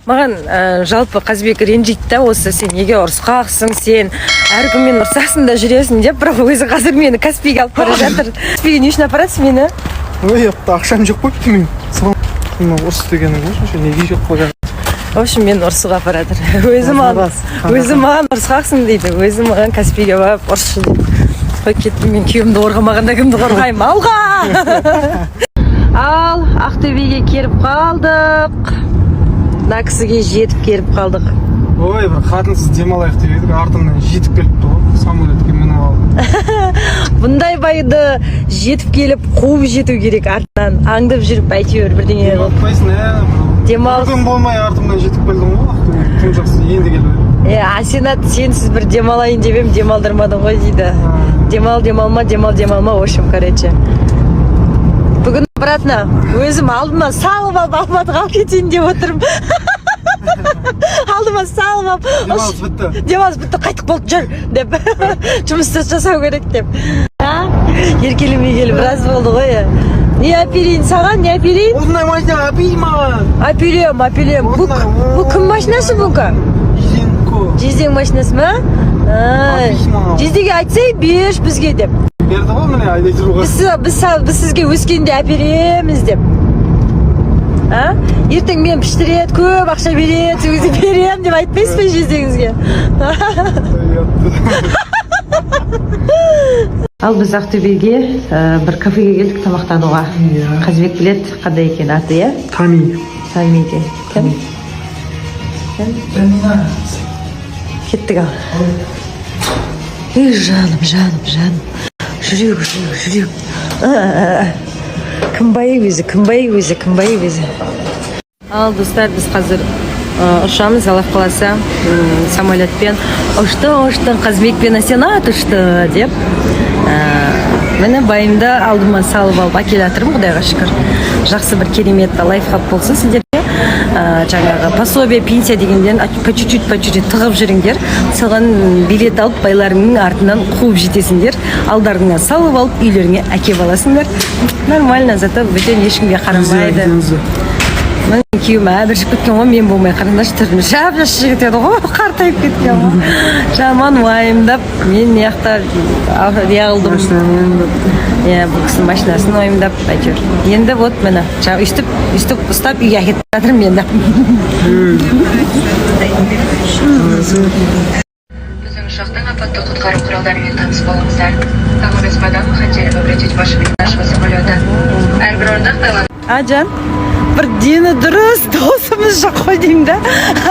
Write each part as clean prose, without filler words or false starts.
Маған жалпы Қазбек ренжейді да, осы сен неге ұрысқақсың, сен әркіммен ұрсасың да жүресің деп, бірақ өзі қазір мені Каспийге алып бара жатыр. Каспийге не үшін апарасың мені? Ой, ақшам жоқ қойыпты мен. Ұрыс дегенің ғой, неге жоқ қойған? В общем, мен ұрысуға апаратыр. Өзі маған ұрысқақсың дейді, өзі маған Каспийге барып ұрысшы дейді. Қой кеттім, мен күйеуімді қорғамағанда кімді қорғаймын? Алға! Ал, Ақтөбеге келіп қалдық. Мына кісіге жетіп келіп қалдық. Ой, бір қатынсыз демалайық деп едік, артымнан жетіп келіпті ғой, самолетке мініп алдым. Бұндай байды жетіп келіп, қуып жету керек артынан. Аңдып жүріп, әйтеуір бірдеңе қылып. Демалпайсың, Демалыс. Бүгін болмай артымнан жетіп келдің ғой, Ақтөбеге. Тым жақсы, енді келіп. Асенат, сенсіз бір демалайын деп ем, демалдырмадың ғой дейді. Демалма, в общем, короче. Бүгін обратно өзім алдыма салып алып Алматыға алып кетейін деп отырмын. Алдыма салып алып. Демалыс бітті. Демалыс бітті, қайтып болды жүр деп. Жұмысты жасау керек деп. Еркелемей келіп біраз болды ғой. Не әперейін саған, не әперейін? Осындай машина әпей маған. Әперем. Бұл кім машинасы бұнка? Жездең машинасы ма? Жездеге айтсай, беш бізге деп. Берді ғой міне айдай тұруға. Біз сізге өскенде әпереміз деп. Ертең мен піштірет, көп ақша берет, сізге берем деп айтпайсыз ба жездеңізге? Ал біз Ақтөбеге бір кафеге келдік тамақтануға. Қазбек білет, қандай екен аты, е? Тами. Тами екен. Кім? Кеттік ал. Жаным. Жүрек. Кімбай өзі. Ал, достар, біз қазір ұшамыз, Аллах қаласа, самолетпен. Ұшты, Қазбекпен Асенат ұшты деп. Мені байымды алдыма салып алып әкелатырмын, Құдайға шүкір. Жақсы бір керемет лайфхак болсын сіздерге. Жаңағы пособие, пенсия дегенден по чуть-чуть тығып жүріңдер. Саған билет алып байларыңның артынан қуып жетесіңдер. Алдарыңа салып алып үйлеріңе әкеп аласыңдар. Нормально, зато бөтен ешкімге қарамайды. Менің күйеуім әбіршіп кеткен ғой, мен болмай қараңдаршы, түрін жап-жас жігіт еді ғой, қартайып кеткен ғой. Жаман уайымдап, мен неяқта неғылдым. Бұл кісінің машинасын уайымдап, әйтеуір. Енді вот мені, үстіп ұстап үйге әкетіп жатырмын енді. Біздің ұшақтың апатты құтқару құралдарымен таныс болыңыздар. Самолет с подам, мы хотели бы обратить ваше внимание нашего самолета. Әрбір орындық Таиланд. Жан, бір дені дұрыс досымыз жоқ қой деймін да.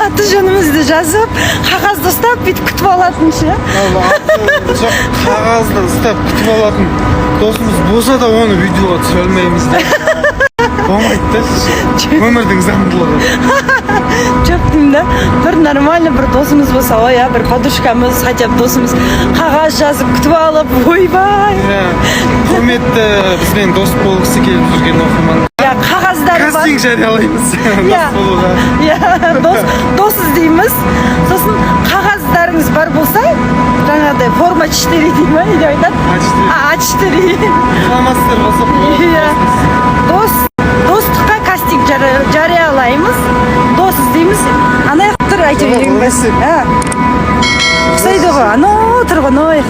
Аты жөнімізді жазып, қағазды ұстап, бүйтіп күтіп алатын ше. Қағазды ұстап күтіп алатын досымыз болса да оны видеоға түсе алмаймыз да. Болмайды да, өмірдің заңдылығы. Жоқ деймін да, бір нормальный бір досымыз болса, бір подружкамыз, хотя бы досымыз қағаз жазып күтіп алып, ойбай. Құрметті бізбен дос болғысы келіп жүрген оқырман. Қағаздары бар. Кастинг жариялаймыз дос болуға. Дос іздейміз. Сосын қағаздарыңыз бар болса, жаңағыдай форма 4 дей ма, или айтады? А4. Фломастер болса. Достыққа кастинг жариялаймыз. Дос іздейміз. Анаяқ тұр, әйтеуір. Ұқсайды ғой, тұр ғой,